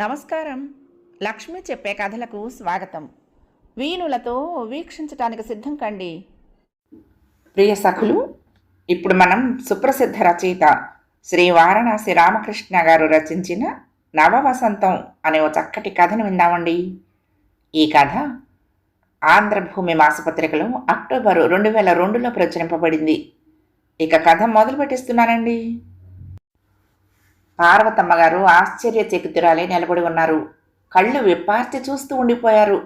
నమస్కారం. లక్ష్మి చెప్పే కథలకు స్వాగతం. వీణులతో వీక్షించటానికి సిద్ధం కండి. ప్రియ సఖులు, ఇప్పుడు మనం సుప్రసిద్ధ రచయిత శ్రీ వారణాసి రామకృష్ణ గారు రచించిన నవవసంతం అనే ఓ చక్కటి కథను విందామండి. ఈ కథ ఆంధ్రభూమి మాసపత్రికలో అక్టోబరు 2002లో ప్రచురింపబడింది. ఇక కథ మొదలు పెట్టిస్తున్నానండి. పార్వతమ్మ గారు ఆశ్చర్యచకితురాలే నిలబడి ఉన్నారు. కళ్ళు విప్పార్చి చూస్తూ ఉండిపోయారు.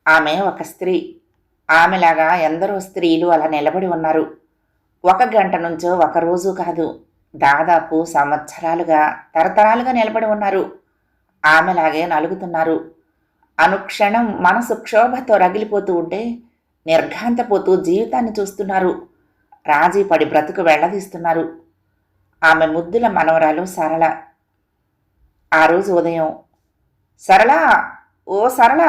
ఆమె ఒక స్త్రీ. ఆమెలాగా ఎందరో స్త్రీలు అలా నిలబడి ఉన్నారు. 1 గంట నుంచో 1 రోజు కాదు, దాదాపు సంవత్సరాలుగా తరతరాలుగా నిలబడి ఉన్నారు. ఆమెలాగే నలుగుతున్నారు. అనుక్షణం మనసు క్షోభతో రగిలిపోతూ ఉంటే నిర్ఘాంతపోతూ జీవితాన్ని చూస్తున్నారు. రాజీ పడి బ్రతుకు వెళ్లదీస్తున్నారు. ఆమె ముద్దుల మనవరాలు సరళ. ఆ రోజు ఉదయం, సరళ, ఓ సరళ!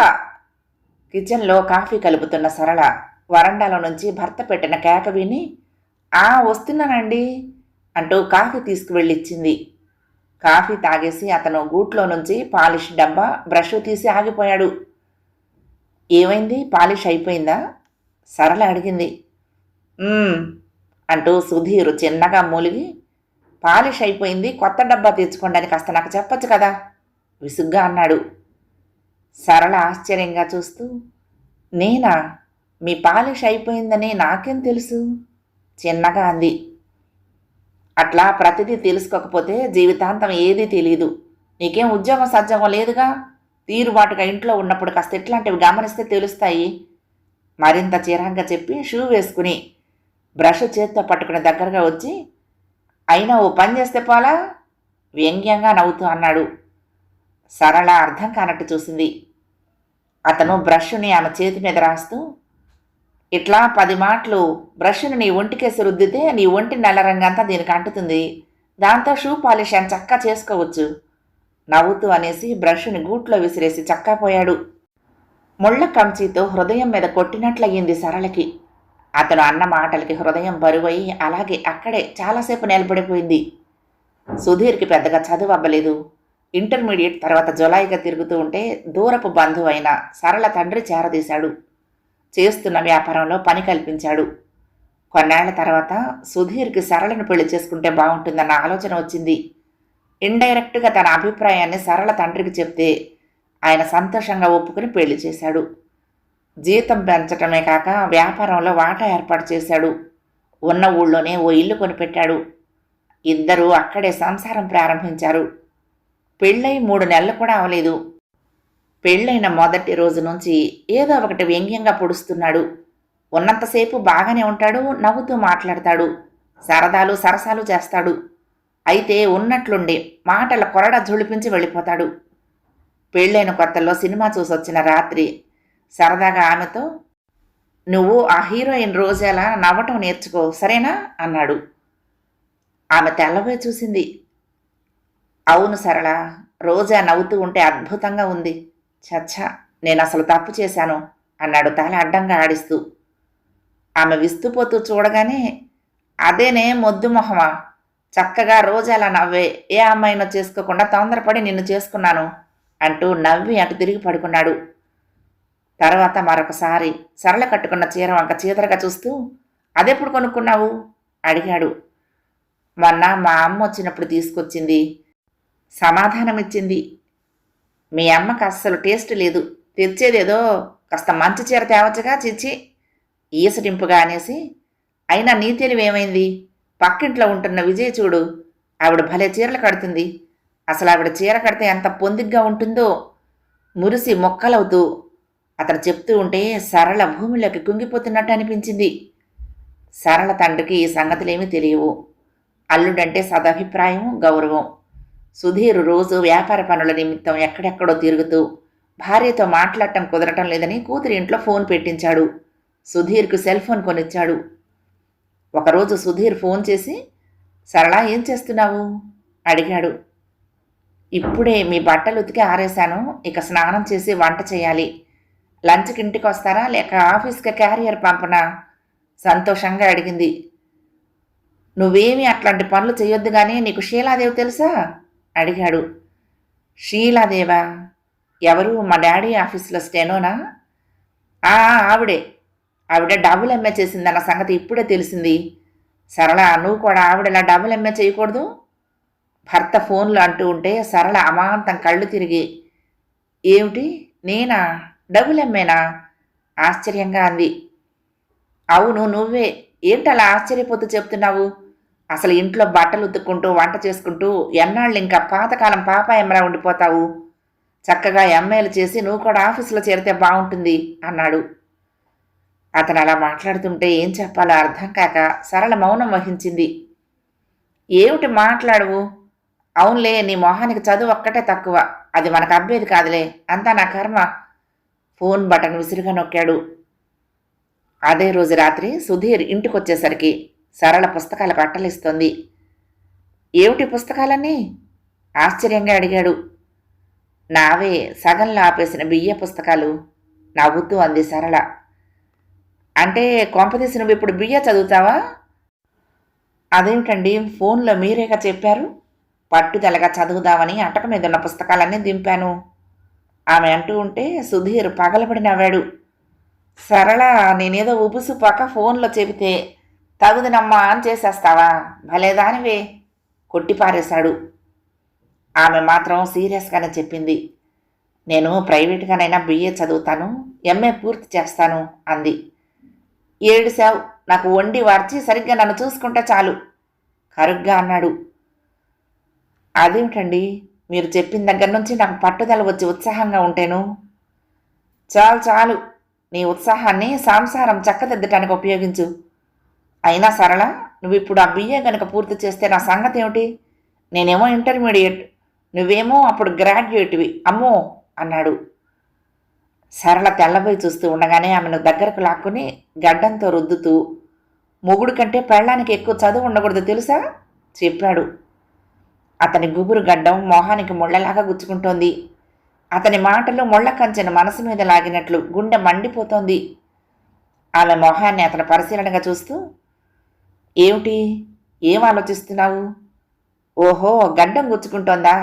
కిచెన్లో కాఫీ కలుపుతున్న సరళ వరండాలో నుంచి భర్త పెట్టిన కేక విని, వస్తున్నానండి అంటూ కాఫీ తీసుకువెళ్ళిచ్చింది. కాఫీ తాగేసి అతను గూట్లో నుంచి పాలిష్ డబ్బా, బ్రష్ తీసి ఆగిపోయాడు. ఏమైంది, పాలిష్ అయిపోయిందా? సరళ అడిగింది. అంటూ సుధీర్ చిన్నగా మూలిగి, పాలిష్ అయిపోయింది, కొత్త డబ్బా తెచ్చుకోండి కాస్త నాకు చెప్పొచ్చు కదా విసుగ్గా అన్నాడు. సరళ ఆశ్చర్యంగా చూస్తూ, నేనా? మీ పాలిష్ అయిపోయిందని నాకేం తెలుసు చిన్నగా అంది. అట్లా ప్రతిదీ తెలుసుకోకపోతే జీవితాంతం ఏదీ తెలీదు. నీకేం ఉద్యోగం సద్యోగం లేదుగా. తీరుబాటుగా ఇంట్లో ఉన్నప్పుడు కాస్త ఇట్లాంటివి గమనిస్తే తెలుస్తాయి మరింత చిరాగ్గా చెప్పి షూ వేసుకుని బ్రష్ చేత్తో పట్టుకుని దగ్గరగా వచ్చి, అయినా ఓ పని చేస్తే పోలా వ్యంగ్యంగా నవ్వుతూ అన్నాడు. సరళ అర్థం కానట్టు చూసింది. అతను బ్రష్ని ఆమె చేతి మీద రాస్తూ, ఇట్లా 10 మాటలు బ్రష్ని నీ ఒంటికేసి రుద్దితే నీ ఒంటి నల్ల రంగంతా దీనికి అంటుతుంది. దాంతో షూ పాలిష్ అని చక్కా చేసుకోవచ్చు నవ్వుతూ అనేసి బ్రష్ని గూట్లో విసిరేసి చక్కా పోయాడు. ముళ్ళ కంచీతో హృదయం మీద కొట్టినట్లయింది సరళకి. అతను అన్న మాటలకి హృదయం బరువై అలాగే అక్కడే చాలాసేపు నిలబడిపోయింది. సుధీర్కి పెద్దగా చదువు అవ్వలేదు. ఇంటర్మీడియట్ తర్వాత జులాయిగా తిరుగుతూ ఉంటే దూరపు బంధువు అయిన సరళ తండ్రి చేరదీశాడు. చేస్తున్న వ్యాపారంలో పని కల్పించాడు. కొన్నేళ్ల తర్వాత సుధీర్కి సరళను పెళ్లి చేసుకుంటే బాగుంటుందన్న ఆలోచన వచ్చింది. ఇండైరెక్ట్గా తన అభిప్రాయాన్ని సరళ తండ్రికి చెప్తే ఆయన సంతోషంగా ఒప్పుకుని పెళ్లి చేశాడు. జీతం పెంచటమే కాక వ్యాపారంలో వాటా ఏర్పాటు చేశాడు. ఉన్న ఊళ్ళోనే ఓ ఇల్లు కొనిపెట్టాడు. ఇద్దరూ అక్కడే సంసారం ప్రారంభించారు. పెళ్ళై 3 నెలలు కూడా అవలేదు. పెళ్ళైన మొదటి రోజు నుంచి ఏదో ఒకటి వ్యంగ్యంగా పొడుస్తున్నాడు. ఉన్నంతసేపు బాగానే ఉంటాడు, నవ్వుతూ మాట్లాడతాడు, సరదాలు సరసాలు చేస్తాడు. అయితే ఉన్నట్లుండి మాటల కొరడ జుళిపించి వెళ్ళిపోతాడు. పెళ్ళైన కొత్తల్లో సినిమా చూసొచ్చిన రాత్రి సరదాగా ఆమెతో, నువ్వు ఆ హీరోయిన్ రోజాలా నవ్వటం నేర్చుకో సరేనా అన్నాడు. ఆమె తెల్లబోయి చూసింది. అవును సరళ, రోజా నవ్వుతూ ఉంటే అద్భుతంగా ఉంది. చచ్చా, నేను అసలు తప్పు చేశాను అన్నాడు తల అడ్డంగా ఆడిస్తూ. ఆమె విస్తుపోతూ చూడగానే, అదేనే మొద్దు మొహమా, చక్కగా రోజాలా నవ్వే ఏ అమ్మాయినో చేసుకోకుండా తొందరపడి నిన్ను చేసుకున్నాను అంటూ నవ్వి అటు తిరిగి పడుకున్నాడు. తర్వాత మరొకసారి సరళ కట్టుకున్న చీర వంక చీదరగా చూస్తూ, అదెప్పుడు కొనుక్కున్నావు అడిగాడు. మొన్న మా అమ్మ వచ్చినప్పుడు తీసుకొచ్చింది సమాధానమిచ్చింది. మీ అమ్మకు అస్సలు టేస్ట్ లేదు, తెచ్చేదేదో కాస్త మంచి చీర తేవచ్చుగా. చిచ్చి ఈసడింపుగా అనేసి, అయినా నీ తెలివేమైంది, పక్కింట్లో ఉంటున్న విజయ్ చూడు, ఆవిడ భలే చీరలు కడుతుంది. అసలు ఆవిడ చీర కడితే ఎంత పొందిగ్గా ఉంటుందో మురిసి మొక్కలవుతూ అతను చెప్తూ ఉంటే సరళ భూమిలోకి కుంగిపోతున్నట్టు అనిపించింది. సరళ తండ్రికి ఈ సంగతులేమీ తెలియవు. అల్లుడంటే సదభిప్రాయం, గౌరవం. సుధీర్ రోజు వ్యాపార పనుల నిమిత్తం ఎక్కడెక్కడో తిరుగుతూ భార్యతో మాట్లాడటం కుదరటం లేదని కూతురి ఇంట్లో ఫోన్ పెట్టించాడు. సుధీర్కు సెల్ ఫోన్ కొనిచ్చాడు. ఒకరోజు సుధీర్ ఫోన్ చేసి, సరళ ఏం చేస్తున్నావు అడిగాడు. ఇప్పుడే మీ బట్టలు ఉతికి ఆరేశాను, ఇక స్నానం చేసి వంట చేయాలి. లంచ్కి ఇంటికి వస్తారా లేక ఆఫీస్కి క్యారియర్ పంపనా సంతోషంగా అడిగింది. నువ్వేమీ అట్లాంటి పనులు చేయొద్దు కానీ నీకు షీలాదేవి తెలుసా అడిగాడు. షీలాదేవా? ఎవరు? మా డాడీ ఆఫీస్లో స్టెనోనా? ఆవిడే. ఆవిడ డబుల్ ఎంఏ చేసిందన్న సంగతి ఇప్పుడే తెలిసింది. సరళ, నువ్వు కూడా ఆవిడలా డబుల్ ఎంఏ చేయకూడదు. భర్త ఫోన్లో అంటూ ఉంటే సరళ అమాంతం కళ్ళు తిరిగి, ఏమిటి, నేనా? డబుల్ ఎంఏనా? ఆశ్చర్యంగా అంది. అవును, నువ్వే. ఏంటలా ఆశ్చర్యపోతూ చెప్తున్నావు? అసలు ఇంట్లో బట్టలు ఉతుక్కుంటూ వంట చేసుకుంటూ ఎన్నాళ్ళు ఇంకా పాతకాలం పాపాయమ్మలా ఉండిపోతావు? చక్కగా ఎంఏలు చేసి నువ్వు కూడా ఆఫీసులో చేరితే బాగుంటుంది అన్నాడు. అతను అలా మాట్లాడుతుంటే ఏం చెప్పాలో అర్థం కాక సరళ మౌనం వహించింది. ఏమిటి మాట్లాడువు? అవునులే, నీ మొహానికి చదువు ఒక్కటే తక్కువ. అది మనకు అబ్బేది కాదులే, అంతా నా కర్మ. ఫోన్ బటన్ విసురుగా నొక్కాడు. అదే రోజు రాత్రి సుధీర్ ఇంటికొచ్చేసరికి సరళ పుస్తకాలకు అట్టలిస్తోంది. ఏమిటి పుస్తకాలన్నీ? ఆశ్చర్యంగా అడిగాడు. నావే, సగంలో ఆపేసిన బియ్య పుస్తకాలు నవ్వుతూ అంది సరళ. అంటే కొంపదీసి నువ్వు ఇప్పుడు బియ్య చదువుతావా? అదేమిటండి, ఫోన్లో మీరేగా చెప్పారు. పట్టుదలగా చదువుదామని అటక మీద ఉన్న పుస్తకాలన్నీ దింపాను ఆమె అంటూ ఉంటే సుధీర్ పగలబడి నవ్వాడు. సరళ, నేనేదో ఉబుసుపాక ఫోన్లో చెబితే తగుదనమ్మా అని చేసేస్తావా? భలేదానివే, కొట్టిపారేశాడు. ఆమె మాత్రం సీరియస్గానే చెప్పింది. నేను ప్రైవేట్గానైనా బిఏ చదువుతాను, ఎంఏ పూర్తి చేస్తాను అంది. ఏడుశావు, నాకు వండి వార్చి సరిగ్గా నన్ను చూసుకుంటే చాలు కరుగ్గా అన్నాడు. అదేమిటండి, మీరు చెప్పిన దగ్గర నుంచి నాకు పట్టుదల వచ్చి ఉత్సాహంగా ఉంటేను. చాలు చాలు, నీ ఉత్సాహాన్ని సంసారం చక్కదిద్దటానికి ఉపయోగించు. అయినా సరళ, నువ్వు ఇప్పుడు ఆ బిఏ కనుక పూర్తి చేస్తే నా సంగతి ఏమిటి? నేనేమో ఇంటర్మీడియట్, నువ్వేమో అప్పుడు గ్రాడ్యుయేట్వి, అమ్మో అన్నాడు. సరళ తెల్లబోయి చూస్తూ ఉండగానే ఆమెను దగ్గరకు లాక్కుని గడ్డంతో రుద్దుతూ, మొగుడు కంటే పెళ్ళానికి ఎక్కువ చదువు ఉండకూడదు తెలుసా చెప్పాడు. అతని గుబురు గడ్డం మొహానికి ముళ్ళలాగా గుచ్చుకుంటోంది. అతని మాటలు ముళ్ళ కంచెను మనసు మీద లాగినట్లు గుండె మండిపోతోంది. ఆమె మొహాన్ని అతను పరిశీలనగా చూస్తూ, ఏమిటి, ఏం ఆలోచిస్తున్నావు? ఓహో, గడ్డం గుచ్చుకుంటోందా?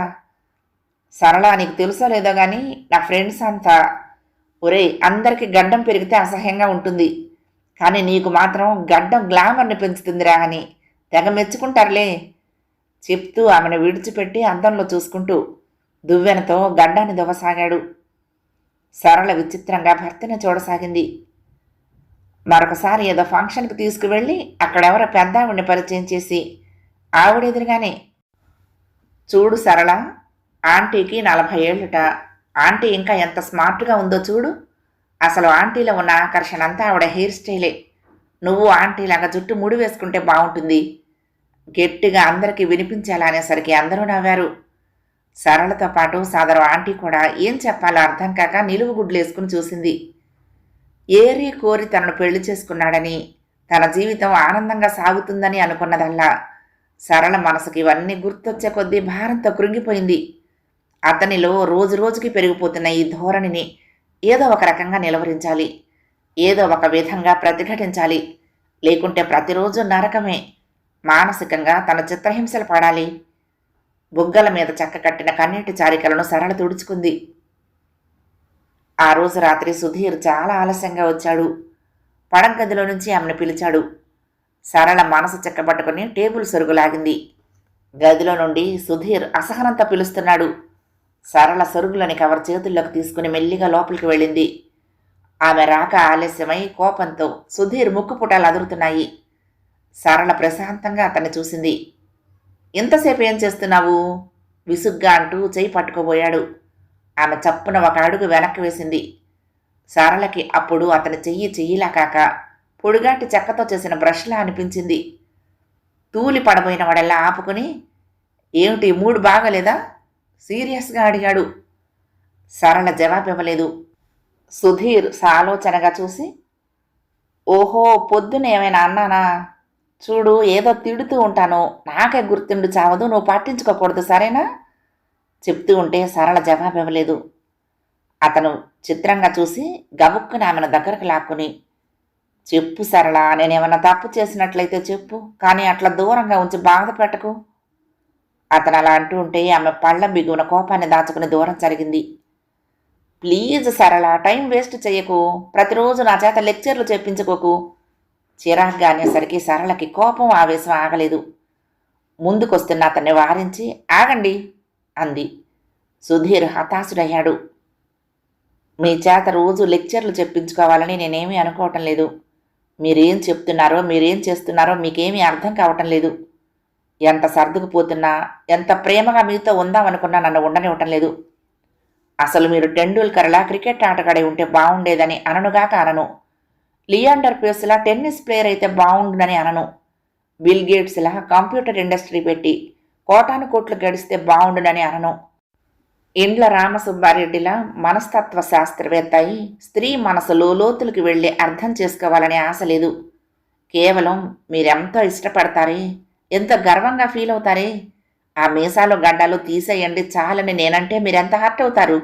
సరళ, నీకు తెలుసో లేదో కానీ నా ఫ్రెండ్స్ అంతా, ఒరే, అందరికీ గడ్డం పెరిగితే అసహ్యంగా ఉంటుంది, కానీ నీకు మాత్రం గడ్డం గ్లామర్ని పెంచుతుందిరా అని తెగ మెచ్చుకుంటారులే చెప్తూ ఆమెను విడిచిపెట్టి అద్దంలో చూసుకుంటూ దువ్వెనతో గడ్డాన్ని దువ్వసాగాడు. సరళ విచిత్రంగా భర్తని చూడసాగింది. మరొకసారి ఏదో ఫంక్షన్కి తీసుకువెళ్ళి అక్కడెవరో పెద్దావిడిని పరిచయం చేసి ఆవిడెదురుగానే, చూడు సరళ, ఆంటీకి 40 ఏళ్ళుట. ఆంటీ ఇంకా ఎంత స్మార్ట్గా ఉందో చూడు. అసలు ఆంటీలో ఉన్న ఆకర్షణ అంతా ఆవిడ హెయిర్ స్టైలే. నువ్వు ఆంటీలాగా జుట్టు ముడి వేసుకుంటే బాగుంటుంది గట్టిగా అందరికీ వినిపించేలా అనేసరికి అందరూ నవ్వారు. సరళతో పాటు సదరు ఆంటీ కూడా ఏం చెప్పాలో అర్థం కాక నిలువు గుడ్లేసుకుని చూసింది. ఏరి కోరి తనను పెళ్లి చేసుకున్నాడని, తన జీవితం ఆనందంగా సాగుతుందని అనుకున్నదల్లా సరళ మనసుకి ఇవన్నీ గుర్తొచ్చే కొద్దీ భారంతో కృంగిపోయింది. అతనిలో రోజు రోజుకి పెరిగిపోతున్న ఈ ధోరణిని ఏదో ఒక రకంగా నిలవరించాలి, ఏదో ఒక విధంగా ప్రతిఘటించాలి. లేకుంటే ప్రతిరోజు నరకమే. మానసికంగా తన చిత్రహింసలు పడాలి. బుగ్గల మీద చెక్క కట్టిన కన్నీటి చారికలను సరళ తుడుచుకుంది. ఆ రోజు రాత్రి సుధీర్ చాలా ఆలస్యంగా వచ్చాడు. పడగదిలో నుంచి ఆమెను పిలిచాడు. సరళ మనసు చెక్కబట్టుకుని టేబుల్ సొరుగులాగింది. గదిలో నుండి సుధీర్ అసహనంతో పిలుస్తున్నాడు. సరళ సొరుగులని కవర్ చేతుల్లోకి తీసుకుని మెల్లిగా లోపలికి వెళ్ళింది. ఆమె రాక ఆలస్యమై కోపంతో సుధీర్ ముక్కుపుటాలు అదురుతున్నాయి. సరళ ప్రశాంతంగా అతన్ని చూసింది. ఎంతసేపు ఏం చేస్తున్నావు విసుగ్గా అంటూ చెయ్యి పట్టుకోబోయాడు. ఆమె చప్పున ఒక అడుగు వెనక్కి వేసింది. సరళకి అప్పుడు అతని చెయ్యిలా కాక పొడుగాటి చెక్కతో చేసిన బ్రష్లా అనిపించింది. తూలి పడబోయిన వాడెల్లా ఆపుకుని, ఏమిటి, మూడు బాగలేదా సీరియస్గా అడిగాడు. సరళ జవాబివ్వలేదు. సుధీర్ సాలోచనగా చూసి, ఓహో, పొద్దున ఏమైనా అన్నానా? చూడు, ఏదో తిడుతూ ఉంటాను, నాకే గుర్తుండి చావదు, నువ్వు పట్టించుకోకూడదు సరేనా చెప్తూ ఉంటే సరళ జవాబివ్వలేదు. అతను చిత్రంగా చూసి గబుక్కుని ఆమెను దగ్గరకు లాక్కుని, చెప్పు సరళ, నేనేమన్నా తప్పు చేసినట్లయితే చెప్పు, కానీ అట్లా దూరంగా ఉంచి బాధ పెట్టకు. అతను అలా అంటూ ఉంటే ఆమె పళ్ళ బిగున కోపాన్ని దాచుకుని దూరం జరిగింది. ప్లీజ్ సరళ, టైం వేస్ట్ చెయ్యకు. ప్రతిరోజు నా చేత లెక్చర్లు చెప్పించుకోకు. చిరాగ్గా అనేసరికి సరళకి కోపం ఆవేశం ఆగలేదు. ముందుకొస్తున్న అతన్ని వారించి ఆగండి అంది. సుధీర్ హతాశుడయ్యాడు. మీ చేత రోజు లెక్చర్లు చెప్పించుకోవాలని నేనేమీ అనుకోవటం లేదు. మీరేం చెప్తున్నారో మీరేం చేస్తున్నారో మీకేమీ అర్థం కావటం లేదు. ఎంత సర్దుకుపోతున్నా, ఎంత ప్రేమగా మీతో ఉందామనుకున్నా నన్ను ఉండనివ్వటం లేదు. అసలు మీరు టెండూల్కర్లా క్రికెట్ ఆటగాడే ఉంటే బాగుండేదని అననుగాక అనను. లియాండర్ పేస్లా టెన్నిస్ ప్లేయర్ అయితే బాగుండునని అనను. బిల్ గేట్స్లా కంప్యూటర్ ఇండస్ట్రీ పెట్టి కోటాను కోట్లు గడిస్తే బాగుండునని అనను. ఇండ్ల రామసుబ్బారెడ్డిలా మనస్తత్వ శాస్త్రవేత్త అయి స్త్రీ మనసులో లోతులకు వెళ్ళి అర్థం చేసుకోవాలనే ఆశ లేదు. కేవలం మీరెంతో ఇష్టపడతారే, ఎంత గర్వంగా ఫీల్ అవుతారే. ఆ మీసాలు గడ్డాలు తీసేయండి చాలని నేనంటే మీరెంత హర్ట్ అవుతారు.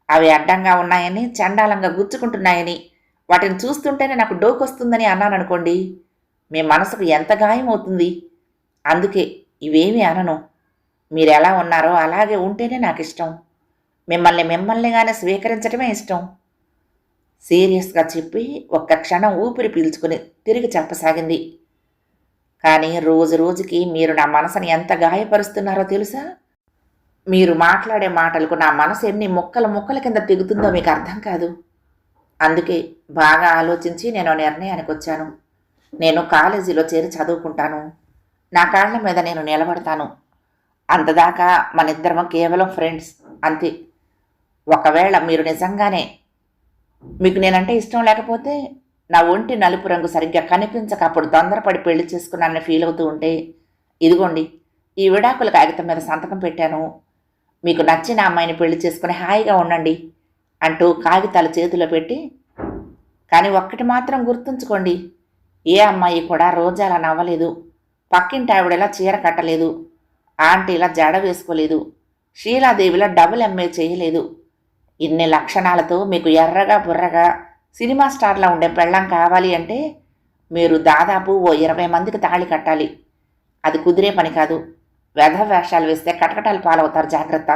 అవి అడ్డంగా ఉన్నాయని, చండాలంగా గుచ్చుకుంటున్నాయని, వాటిని చూస్తుంటేనే నాకు డోకొస్తుందని అన్నాననుకోండి, మీ మనసుకు ఎంత గాయం అవుతుంది. అందుకే ఇవేమీ అనను. మీరెలా ఉన్నారో అలాగే ఉంటేనే నాకు ఇష్టం. మిమ్మల్నిగానే స్వీకరించడమే ఇష్టం. సీరియస్గా చెప్పి ఒక్క క్షణం ఊపిరి పీల్చుకుని తిరిగి చెప్పసాగింది. కానీ రోజు రోజుకి మీరు నా మనసుని ఎంత గాయపరుస్తున్నారో తెలుసా? మీరు మాట్లాడే మాటలకు నా మనసు ఎన్ని ముక్కల కింద తెగుతుందో మీకు అర్థం కాదు. అందుకే బాగా ఆలోచించి నేను నిర్ణయానికి వచ్చాను. నేను కాలేజీలో చేరి చదువుకుంటాను. నా కాళ్ళ మీద నేను నిలబడతాను. అంతదాకా మనిద్దరం కేవలం ఫ్రెండ్స్ అంతే. ఒకవేళ మీరు నిజంగానే మీకు నేనంటే ఇష్టం లేకపోతే, నా ఒంటి నలుపు రంగు సరిగ్గా కనిపించక అప్పుడు తొందరపడి పెళ్లి చేసుకున్నానని ఫీల్ అవుతూ ఉంటే, ఇదిగోండి ఈ విడాకుల కాగితం మీద సంతకం పెట్టాను. మీకు నచ్చిన అమ్మాయిని పెళ్లి చేసుకుని హాయిగా ఉండండి అంటూ కాగితాలు చేతిలో పెట్టి, కానీ ఒక్కటి మాత్రం గుర్తుంచుకోండి, ఏ అమ్మాయి కూడా రోజాలా నవ్వలేదు, పక్కింటి ఆవిడలా చీర కట్టలేదు, ఆంటీలా జడ వేసుకోలేదు, షీలాదేవిలా డబుల్ ఎంఏ చేయలేదు. ఇన్ని లక్షణాలతో మీకు ఎర్రగా బుర్రగా సినిమా స్టార్లా ఉండే పెళ్ళాం కావాలి అంటే మీరు దాదాపు ఓ 20 మందికి తాళి కట్టాలి. అది కుదిరే పని కాదు. వ్యధ వేషాలు వేస్తే కటకటాలు పాలవుతారు, జాగ్రత్త.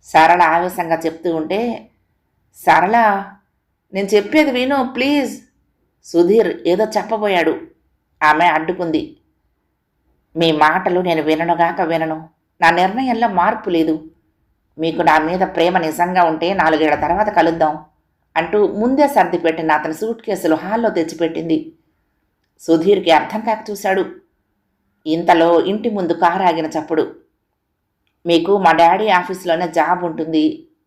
సరళ ఆవేశంగా చెప్తూ ఉంటే, సరళ నేను చెప్పేది విను ప్లీజ్. సుధీర్ ఏదో చెప్పబోయాడు. ఆమె అడ్డుకుంది. మీ మాటలు నేను విననుగాక వినను. నా నిర్ణయంలో మార్పు లేదు. మీకు నా మీద ప్రేమ నిజంగా ఉంటే 4 ఏళ్ల తర్వాత కలుద్దాం అంటూ ముందే సర్ది పెట్టిన అతని సూట్ కేసులు హాల్లో తెచ్చిపెట్టింది. సుధీర్కి అర్థం కాక చూశాడు. ఇంతలో ఇంటి ముందు కారు ఆగిన చప్పుడు. మీకు మా డాడీ ఆఫీస్లోనే జాబ్ ఉంటుంది.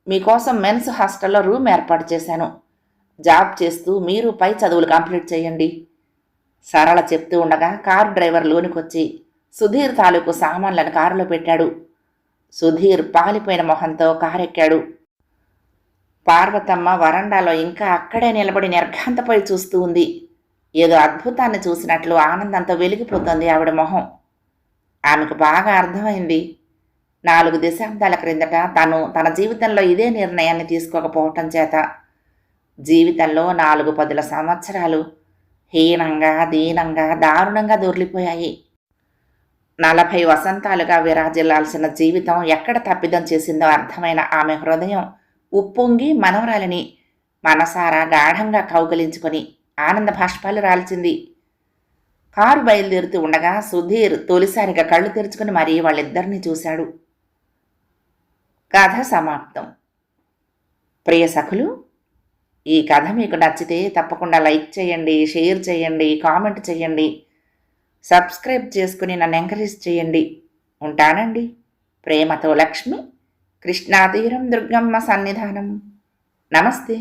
మీకోసం మెన్స్ హాస్టల్లో రూమ్ ఏర్పాటు చేశాను. జాబ్ చేస్తూ మీరు పై చదువులు కంప్లీట్ చేయండి. సరళ చెప్తూ ఉండగా కారు డ్రైవర్ లోనికొచ్చి సుధీర్ తాలూకు సామాన్లను కారులో పెట్టాడు. సుధీర్ పాలిపోయిన మొహంతో కారెక్కాడు. పార్వతమ్మ వరండాలో ఇంకా అక్కడే నిలబడి నిర్ఘాంతపై చూస్తూ ఉంది. ఏదో అద్భుతాన్ని చూసినట్లు ఆనందంతో వెలిగిపోతోంది ఆవిడ మొహం. ఆమెకు బాగా అర్థమైంది. 4 దశాబ్దాల క్రిందట తన జీవితంలో ఇదే నిర్ణయాన్ని తీసుకోకపోవటం చేత జీవితంలో 4 సంవత్సరాలు హీనంగా, దీనంగా, దారుణంగా దొర్లిపోయాయి. 40 వసంతాలుగా విరాజిల్లాల్సిన జీవితం ఎక్కడ తప్పిదం చేసిందో అర్థమైన ఆమె హృదయం ఉప్పొంగి మనవరాలిని మనసారా గాఢంగా కౌగలించుకొని ఆనంద భాష్పాలు రాల్చింది. కారు బయలుదేరుతూ ఉండగా సుధీర్ తొలిసారిగా కళ్ళు తెరుచుకుని మరీ వాళ్ళిద్దరినీ చూశాడు. కథ సమాప్తం. ప్రియ సఖులు, ఈ కథ మీకు నచ్చితే తప్పకుండా లైక్ చేయండి, షేర్ చేయండి, కామెంట్ చేయండి, సబ్స్క్రైబ్ చేసుకుని నన్ను ఎంకరేజ్ చేయండి. ఉంటానండి. ప్రేమతో లక్ష్మి, కృష్ణాతీరం దుర్గమ్మ సన్నిధానం. నమస్తే.